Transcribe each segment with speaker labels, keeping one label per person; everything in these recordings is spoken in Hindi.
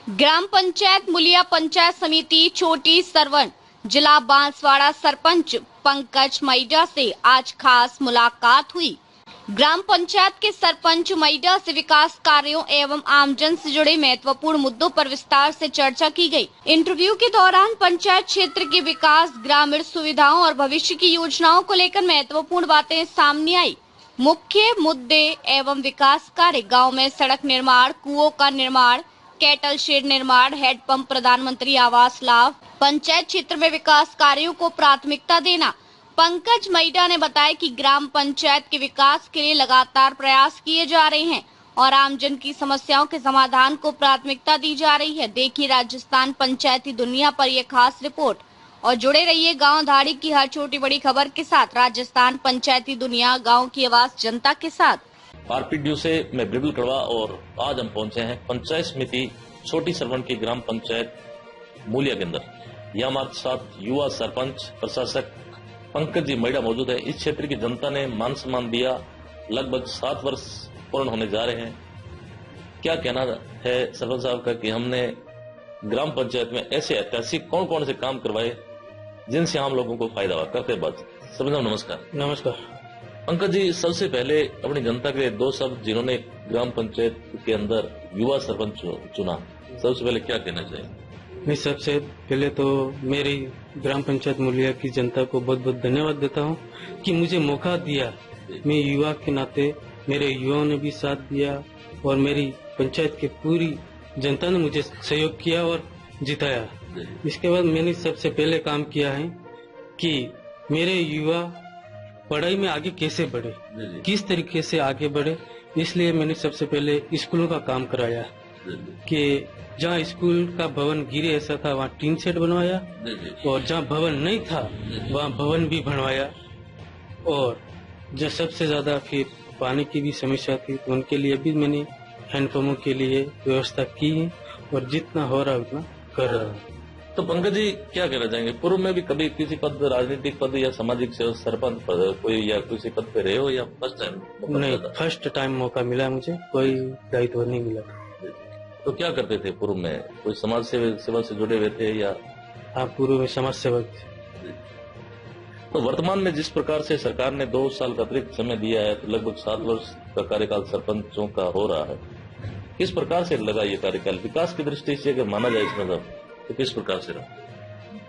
Speaker 1: ग्राम पंचायत मुलिया पंचायत समिति छोटी सरवन जिला बांसवाड़ा सरपंच पंकज मैडा से आज खास मुलाकात हुई। ग्राम पंचायत के सरपंच मैडा से विकास कार्यों एवं आमजन से जुड़े महत्वपूर्ण मुद्दों पर विस्तार से चर्चा की गई। इंटरव्यू के दौरान पंचायत क्षेत्र के विकास, ग्रामीण सुविधाओं और भविष्य की योजनाओं को लेकर महत्वपूर्ण बातें सामने आई। मुख्य मुद्दे एवं विकास कार्य गाँव में सड़क निर्माण, कुओं का निर्माण, कैटल शेड निर्माण, हैंडपंप, प्रधानमंत्री आवास लाभ, पंचायत क्षेत्र में विकास कार्यों को प्राथमिकता देना। पंकज मैडा ने बताया कि ग्राम पंचायत के विकास के लिए लगातार प्रयास किए जा रहे हैं और आमजन की समस्याओं के समाधान को प्राथमिकता दी जा रही है। देखिए राजस्थान पंचायती दुनिया पर यह खास रिपोर्ट और जुड़े रहिए गांव धाड़ी की हर छोटी बड़ी खबर के साथ। राजस्थान पंचायती दुनिया, गाँव की आवाज जनता के साथ।
Speaker 2: आरपीडीयू से मैं बिरबल कड़वा और आज हम पहुंचे हैं पंचायत समिति छोटी सरवन की ग्राम पंचायत मूलिया के अंदर। यहाँ हमारे साथ युवा सरपंच प्रशासक पंकज जी मैडा मौजूद है। इस क्षेत्र की जनता ने मान सम्मान दिया। लगभग 7 वर्ष पूर्ण होने जा रहे हैं। क्या कहना है सरपंच साहब का कि हमने ग्राम पंचायत में ऐसे ऐतिहासिक कौन कौन से काम करवाए जिनसे आम लोगों को फायदा हुआ? करते बात। सरपंच साहब नमस्कार।
Speaker 3: नमस्कार।
Speaker 2: पंकज जी, सबसे पहले अपनी जनता के 2 शब्द जिन्होंने ग्राम पंचायत के अंदर युवा सरपंच चुना, सबसे पहले क्या कहना चाहिए?
Speaker 3: मैं सबसे पहले तो मेरी ग्राम पंचायत मूलिया की जनता को बहुत बहुत धन्यवाद देता हूं कि मुझे मौका दिया। मैं युवा के नाते मेरे युवाओं ने भी साथ दिया और मेरी पंचायत की पूरी जनता ने मुझे सहयोग किया और जिताया। इसके बाद मैंने सबसे पहले काम किया है कि मेरे युवा पढ़ाई में आगे कैसे बढ़े, किस तरीके से आगे बढ़े। इसलिए मैंने सबसे पहले स्कूलों का काम कराया कि जहाँ स्कूल का भवन गिरे ऐसा था वहाँ टीन शेड बनवाया और जहाँ भवन नहीं था वहाँ भवन भी बनवाया। और जो सबसे ज्यादा फिर पानी की भी समस्या थी तो उनके लिए भी मैंने हैंडपंपों के लिए व्यवस्था की है और जितना हो रहा है उतना कर रहा हूँ।
Speaker 2: तो पंकज जी क्या कहना चाहेंगे? पूर्व में भी कभी किसी पद, राजनीतिक पद या सामाजिक सेवा, सरपंच पद कोई या किसी पद पे रहे हो या फर्स्ट टाइम?
Speaker 3: नहीं, फर्स्ट टाइम मौका मिला मुझे, कोई दायित्व नहीं मिला।
Speaker 2: तो क्या करते थे पूर्व में? कोई समाज सेवा से जुड़े हुए थे या?
Speaker 3: हाँ, पूर्व में समाज सेवा।
Speaker 2: तो वर्तमान में जिस प्रकार से सरकार ने 2 साल का अतिरिक्त समय दिया है, तो लगभग 7 वर्ष का कार्यकाल सरपंचों का हो रहा है। किस प्रकार से लगा ये कार्यकाल? विकास की दृष्टि से अगर माना जाए इसमें तो किस प्रकार से रहा?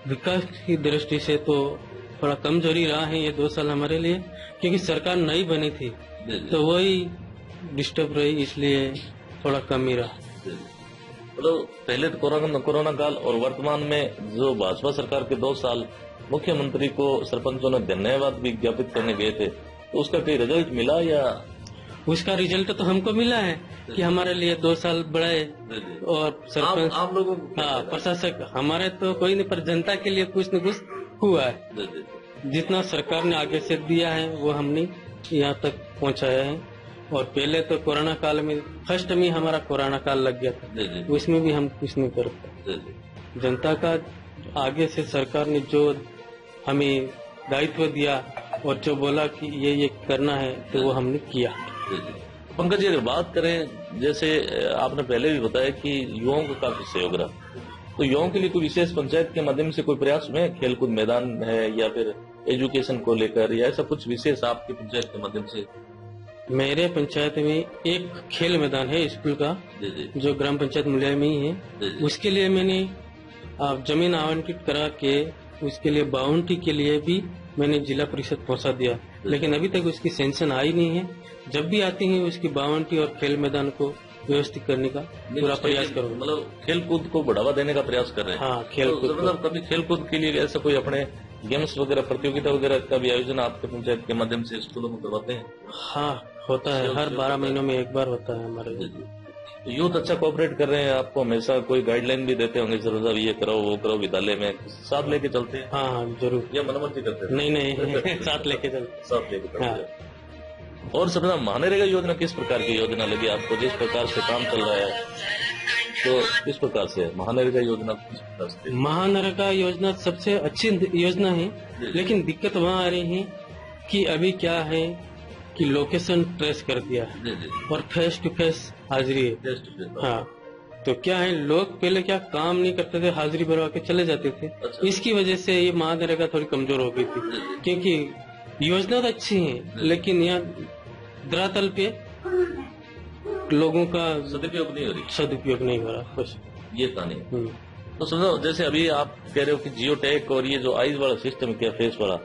Speaker 3: विकास की दृष्टि से तो थोड़ा कमजोरी रहा है ये 2 साल हमारे लिए, क्योंकि सरकार नई बनी थी तो वही डिस्टर्ब रही, इसलिए थोड़ा कम ही रहा।
Speaker 2: मतलब पहले तो कोरोना काल और वर्तमान में जो भाजपा सरकार के 2 साल मुख्यमंत्री को सरपंचों ने धन्यवाद भी ज्ञापित करने गए थे, तो उसका कोई रिजल्ट मिला या?
Speaker 3: उसका रिजल्ट तो हमको मिला है कि हमारे लिए 2 साल बढ़ाए और सरपंच
Speaker 2: आम लोगों
Speaker 3: हाँ प्रशासक हमारे तो कोई नहीं, पर जनता के लिए कुछ न कुछ हुआ है। जितना सरकार ने आगे से दिया है वो हमने यहाँ तक पहुँचाया है। और पहले तो कोरोना काल में फर्स्ट में हमारा कोरोना काल लग गया था, उसमें भी हम कुछ नहीं कर पाए। जनता का आगे से सरकार ने जो हमें दायित्व दिया और जो बोला कि ये करना है तो वो हमने किया।
Speaker 2: पंकज जी, अगर बात करें, जैसे आपने पहले भी बताया कि युवाओं का काफी सहयोग रहा, तो युवाओं के लिए कोई विशेष पंचायत के माध्यम से कोई प्रयास हुए? खेलकूद मैदान है या फिर एजुकेशन को लेकर या ऐसा कुछ विशेष आपकी पंचायत के माध्यम से?
Speaker 3: मेरे पंचायत में एक खेल मैदान है स्कूल का, जो ग्राम पंचायत मूलिया में ही है। उसके लिए मैंने जमीन आवंटित करा के उसके लिए बाउंड्री के लिए भी मैंने जिला परिषद पहुंचा दिया, लेकिन अभी तक उसकी सेंक्शन आई नहीं है। जब भी आती है उसकी बाउंड्री और खेल मैदान को व्यवस्थित करने का पूरा प्रयास करूँगा।
Speaker 2: मतलब खेल कूद को बढ़ावा देने का प्रयास कर रहे हैं।
Speaker 3: हाँ, खेल कूद।
Speaker 2: मतलब कभी खेल कूद के लिए ऐसा कोई अपने गेम्स वगैरह, प्रतियोगिता वगैरह का भी आयोजन आपके पंचायत के माध्यम से स्कूलों में करवाते हैं?
Speaker 3: हाँ, होता है, हर 12 महीनों में एक बार होता है हमारे।
Speaker 2: यूथ अच्छा कोऑपरेट कर रहे हैं आपको? हमेशा कोई गाइडलाइन भी देते होंगे, सर साहब ये करो वो करो, विद्यालय में साथ लेके चलते हैं?
Speaker 3: हाँ जरूर।
Speaker 2: या मनमर्जी करते हैं?
Speaker 3: नहीं साथ लेके चलते।
Speaker 2: साथ लेके चलते हैं। और सर, महानरेगा योजना किस प्रकार की योजना लगी आपको? जिस प्रकार से काम चल रहा है तो किस प्रकार से महानरेगा योजना किस प्रकार से?
Speaker 3: महानरेगा योजना सबसे अच्छी योजना है, लेकिन दिक्कत वहाँ आ रही है कि अभी क्या है कि लोकेशन ट्रेस कर दिया है और फेस टू फेस हाजिरी है। हाँ, तो क्या है, लोग पहले क्या काम नहीं करते थे, हाजिरी भरवा के चले जाते थे।
Speaker 2: अच्छा।
Speaker 3: इसकी वजह से ये महानरेगा थोड़ी कमजोर हो गई थी, क्योंकि योजना तो अच्छी है लेकिन यहाँ धरातल पे लोगों का
Speaker 2: सदुपयोग नहीं हो रही,
Speaker 3: सदुपयोग नहीं हो रहा, बस
Speaker 2: ये कहानी है। तो समझो, जैसे अभी आप कह रहे हो कि जियो टैग और ये जो आइज वाला सिस्टम किया, फेस वाला,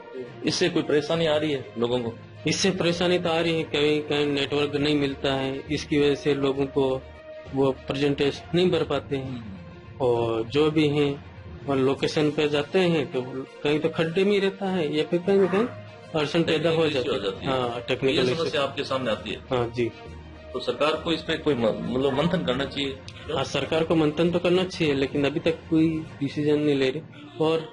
Speaker 2: इससे कोई परेशानी आ रही है लोगों को?
Speaker 3: इससे परेशानी तो आ रही है, कहीं कहीं नेटवर्क नहीं मिलता है, इसकी वजह से लोगों को वो प्रेजेंटेशन नहीं भर पाते हैं। और जो भी हैं और लोकेशन पे जाते हैं तो कहीं तो खड्डे में ही रहता है या फिर कहीं न कहीं अड़चन पैदा हो जाती है। हाँ, टेक्निकल
Speaker 2: समस्या आपके सामने आती है।
Speaker 3: हाँ जी।
Speaker 2: तो सरकार को इस पे कोई मतलब मंथन करना चाहिए।
Speaker 3: हाँ, सरकार को मंथन तो करना चाहिए, लेकिन अभी तक कोई डिसीजन नहीं ले रही और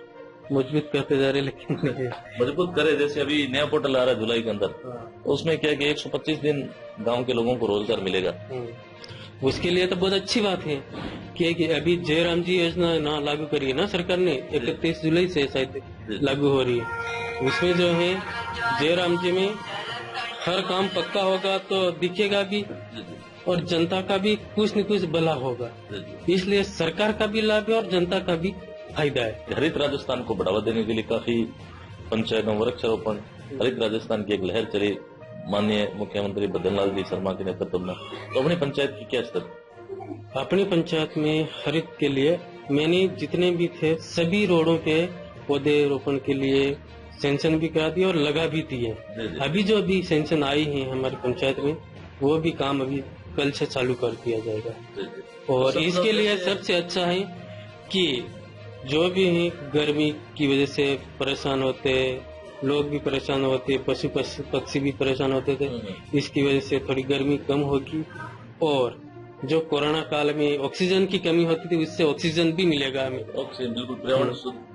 Speaker 3: मजबूत करते जा रहे, लेकिन नहीं।
Speaker 2: मजबूत करे। जैसे अभी नया पोर्टल आ रहा है जुलाई के अंदर, तो उसमें क्या है कि 125 दिन गांव के लोगों को रोजगार मिलेगा।
Speaker 3: उसके लिए तो बहुत अच्छी बात है कि अभी जयराम जी योजना ना लागू करी है ना सरकार ने, 31 जुलाई से शायद लागू हो रही है। उसमें जो है जयराम जी में हर काम पक्का होगा तो दिखेगा भी और जनता का भी कुछ न कुछ भला होगा, इसलिए सरकार का भी लाभ है और जनता का भी फायदा है।
Speaker 2: हरित राजस्थान को बढ़ावा देने के लिए काफी पंचायतों वृक्षारोपण, हरित राजस्थान की एक लहर चली माननीय मुख्यमंत्री बद्रीलाल जी शर्मा के नेतृत्व में। तो अपनी पंचायत की क्या स्थिति?
Speaker 3: अपनी पंचायत में हरित के लिए मैंने जितने भी थे सभी रोडों पे पौधे रोपण के लिए सेंक्शन भी करा दिया और लगा भी दिए। अभी जो भी सेंक्शन आई है हमारी पंचायत में, वो भी काम अभी कल से चालू कर दिया जाएगा। और इसके लिए सबसे अच्छा है कि जो भी है गर्मी की वजह से परेशान होते, लोग भी परेशान होते, पशु पक्षी भी परेशान होते थे, इसकी वजह से थोड़ी गर्मी कम होगी। और जो कोरोना काल में ऑक्सीजन की कमी होती थी, उससे ऑक्सीजन भी मिलेगा हमें।
Speaker 2: ऑक्सीजन बिल्कुल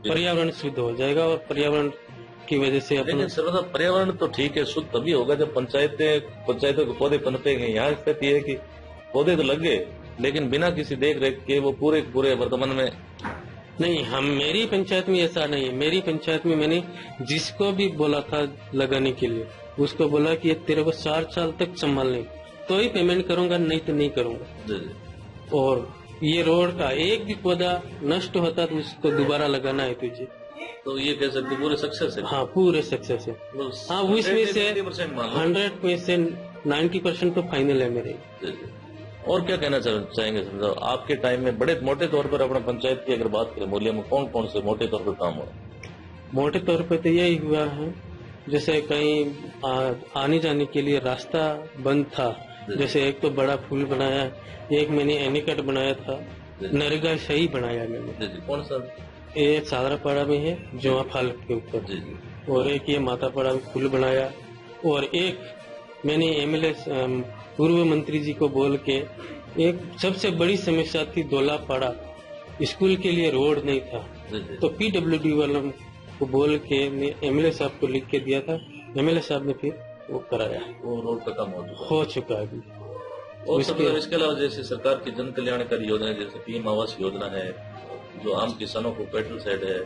Speaker 3: पर्यावरण शुद्ध हो जाएगा और पर्यावरण की वजह से अपना
Speaker 2: सर्वदा पर्यावरण तो ठीक है, शुद्ध तभी होगा जब पंचायतों के पौधे पनपेंगे। यहाँ स्थिति है कि पौधे तो लग गए लेकिन बिना किसी देख रेख के वो पूरे वर्तमान में
Speaker 3: नहीं। मेरी पंचायत में ऐसा नहीं है। मेरी पंचायत में मैंने जिसको भी बोला था लगाने के लिए, उसको बोला कि ये तेरे को 4 साल तक संभालने तो ही पेमेंट करूंगा, नहीं तो नहीं करूंगा। और ये रोड का एक भी पौधा नष्ट होता तो उसको दोबारा लगाना है तुझे।
Speaker 2: तो ये कह सकते पूरे सक्सेस है।
Speaker 3: हाँ, पूरे सक्सेस है। हाँ, उसमें से 100% 90% तो फाइनल है मेरे।
Speaker 2: और क्या कहना चाहेंगे? समझो आपके टाइम में बड़े मोटे तौर पर अपना पंचायत की अगर बात करें, मूल्य में कौन कौन से मोटे तौर पर काम हुआ?
Speaker 3: मोटे तौर पर तो यही हुआ है, जैसे कहीं आने जाने के लिए रास्ता बंद था, जैसे एक तो बड़ा पुल बनाया, एक मैंने एनीकट बनाया था, नरेगा सही बनाया मैंने।
Speaker 2: कौन सा?
Speaker 3: एक सादरापाड़ा में है जोआ फाल के ऊपर, और एक ये मातापाड़ा में पुल बनाया, और एक मैंने एमएलए पूर्व मंत्री जी को बोल के, एक सबसे बड़ी समस्या थी दोलापाड़ा, स्कूल के लिए रोड नहीं था, तो पीडब्ल्यूडी वालों को बोल के एमएलए साहब को लिख के दिया था, एमएलए साहब ने फिर वो कराया, वो रोड का काम हो चुका है अभी।
Speaker 2: और इसके अलावा जैसे सरकार की जन कल्याणकारी योजना जैसे पीएम आवास योजना है, जो आम किसानों को पेट्रोल साइड है,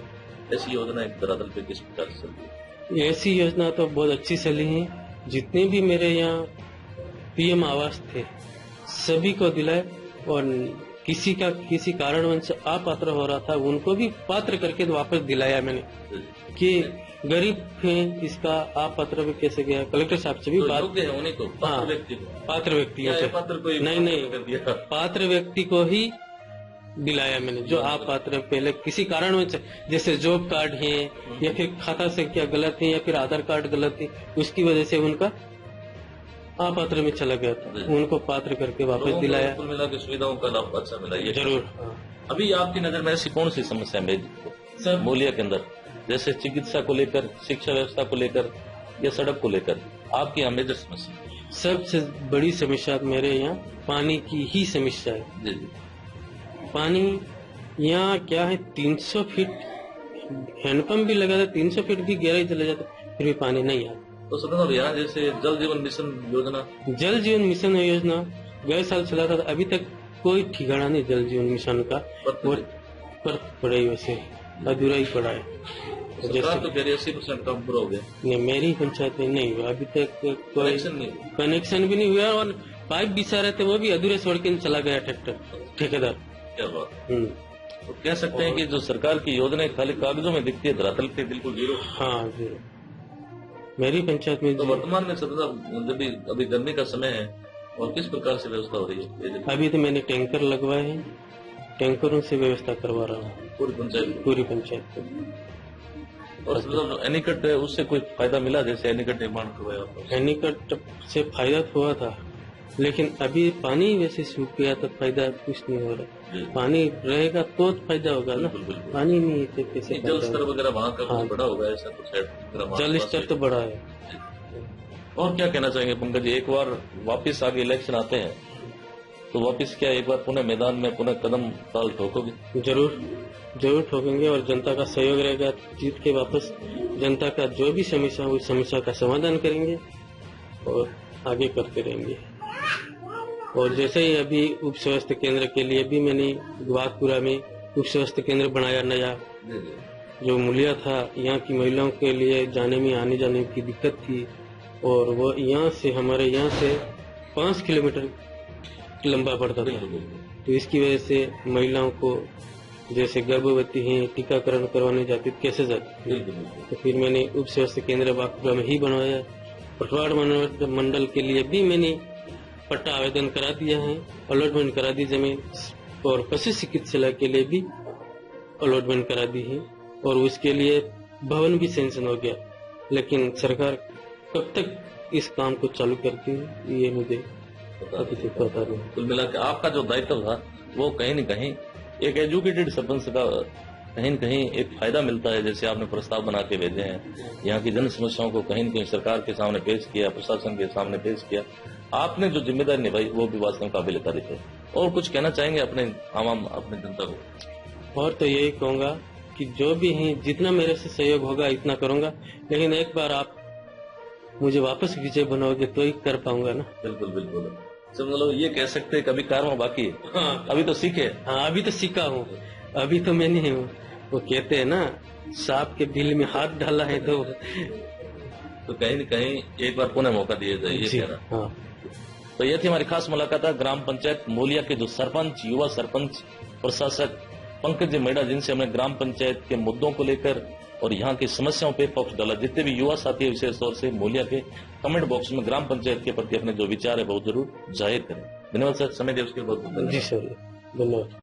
Speaker 2: ऐसी योजना एक धरातल पे किस प्रकार से चल रही है?
Speaker 3: ऐसी योजना तो बहुत अच्छी चली है। जितने भी मेरे यहाँ पीएम आवास थे सभी को दिलाए, और किसी कारणवश अपात्र हो रहा था उनको भी पात्र करके वापस दिलाया मैंने, कि गरीब है इसका अपात्र में कैसे गया। कलेक्टर साहब से भी बात
Speaker 2: है उन्हीं को, पात्र व्यक्ति
Speaker 3: नहीं, पात्र व्यक्ति को ही दिलाया मैंने, जो अपात्र पहले किसी कारणवश, जैसे जॉब कार्ड है या फिर खाता संख्या गलत है या फिर आधार कार्ड गलत है, उसकी वजह से उनका अपात्र में चला गया था, उनको पात्र करके वापस दिलाया।
Speaker 2: कुल मिला के सुविधाओं का लाभ अच्छा मिला ये
Speaker 3: जरूर।
Speaker 2: अभी आपकी नजर में ऐसी कौन सी समस्या है मूल्य के अंदर, जैसे चिकित्सा को लेकर, शिक्षा व्यवस्था को लेकर या सड़क को लेकर, आपकी यहाँ मेजर समस्या?
Speaker 3: सबसे बड़ी समस्या मेरे यहाँ पानी की ही समस्या है।
Speaker 2: जी।
Speaker 3: पानी यहाँ क्या है, 300 फीट हैंडपंप भी लगा था, 300 फीट भी गहराई चले जाते, फिर भी पानी नहीं आता।
Speaker 2: तो सर यहाँ जैसे जल जीवन मिशन योजना गए साल चला था, अभी तक कोई ठिकाना नहीं जल जीवन मिशन का, पर पड़ा वैसे अधूरा ही पड़ा है। सरकार तो कह रही है 80% काम पूरा हो गया।
Speaker 3: नहीं, मेरी पंचायत में नहीं हुआ अभी तक, कोई कनेक्शन भी नहीं हुआ, और पाइप बिछा रहे थे, वो भी अधूरे छोड़ के चला गया ट्रैक्टर ठेकेदार।
Speaker 2: क्या बात। तो कह सकते हैं कि जो सरकार की योजना खाली कागजों में दिखती है, धरातल पे बिल्कुल जीरो।
Speaker 3: हाँ जीरो। मेरी पंचायत में
Speaker 2: तो वर्तमान में सरदार जब अभी गर्मी का समय है और किस प्रकार से व्यवस्था हो रही है?
Speaker 3: अभी तो मैंने टैंकर लगवाए हैं, टैंकरों से व्यवस्था करवा रहा हूँ पूरी पंचायत को।
Speaker 2: और मतलब एनीकट है, उससे कोई फायदा मिला? जैसे एनीकट निर्माण करवाया आपको?
Speaker 3: एनीकट से फायदा तो हुआ था, लेकिन अभी पानी वैसे सूख गया तो फायदा कुछ नहीं हो रहा। पानी रहेगा तो फायदा होगा ना, पानी नहीं है तो कैसे?
Speaker 2: जल स्तर वगैरह वहाँ का कुछ बड़ा होगा ऐसा कुछ है?
Speaker 3: जल स्तर तो बड़ा है।
Speaker 2: और क्या कहना चाहेंगे पंकज जी? एक बार वापस आगे इलेक्शन आते हैं तो वापस क्या एक बार पुनः मैदान में पुनः कदम ताल ठोकोगे?
Speaker 3: जरूर ठोकेंगे, और जनता का सहयोग रहेगा। जीत के वापस जनता का जो भी समस्या हो उस समस्या का समाधान करेंगे और आगे करते रहेंगे। और जैसे ही अभी उप स्वास्थ्य केंद्र के लिए भी मैंने गुवातपुरा में उप स्वास्थ्य केंद्र बनाया नया, जो मूल्य था यहाँ की महिलाओं के लिए जाने में आने जाने की दिक्कत थी, और वो यहाँ से हमारे यहाँ से 5 किलोमीटर लंबा पड़ता था। तो इसकी वजह से महिलाओं को जैसे गर्भवती हैं टीकाकरण करवाने जाती कैसे जाती, तो फिर मैंने उप स्वास्थ्य केंद्र बागपुरा में ही बनवाया। पटवाड़ मंडल के लिए भी मैंने पट्टा आवेदन करा दिया है, अलॉटमेंट करा दी जमीन, और पशु चिकित्सालय के लिए भी अलॉटमेंट करा दी है, और उसके लिए भवन भी सैंक्शन हो गया। लेकिन सरकार कब तक इस काम को चालू करती है ये मुझे पता नहीं।
Speaker 2: कुल मिला के आपका जो दायित्व था वो कहीं न कहीं एक एजुकेटेड सरपंच का कहीं न कहीं एक फायदा मिलता है। जैसे आपने प्रस्ताव बना के भेजे हैं, यहाँ की जन समस्याओं को कहीं न कहीं सरकार के सामने पेश किया, प्रशासन के सामने पेश किया। आपने जो जिम्मेदारी निभाई वो भी वास्तव में काबिल तारीफ है। और कुछ कहना चाहेंगे अपने आवाम अपने जनता को?
Speaker 3: और तो यही कहूँगा कि जो भी है जितना मेरे से सहयोग होगा इतना करूँगा, लेकिन एक बार आप मुझे वापस विजय बनाओगे तो ही कर पाऊंगा ना।
Speaker 2: बिल्कुल बिल्कुल। तो मतलब ये कह सकते हैं कभी कार में बाकी है।
Speaker 3: हाँ,
Speaker 2: अभी तो सीखे।
Speaker 3: हाँ अभी तो सीखा हूँ, अभी तो मैंने वो कहते हैं ना सांप के बिल में हाथ डाला है तो
Speaker 2: कहीं न कहीं एक बार पुनः मौका दिया जाए, ये कह रहा।
Speaker 3: हाँ।
Speaker 2: तो ये थी हमारी खास मुलाकात ग्राम पंचायत मूलिया के जो सरपंच, युवा सरपंच, प्रशासक पंकज मेड़ा, जिनसे हमने ग्राम पंचायत के मुद्दों को लेकर और यहाँ की समस्याओं पे फोकस डाला। जितने भी युवा साथी विशेष तौर से मूलिया के कमेंट बॉक्स में ग्राम पंचायत के प्रति अपने जो विचार है बहुत जरूर जाहिर करें। धन्यवाद सर, समय दे उसके बहुत
Speaker 3: जी सर, धन्यवाद।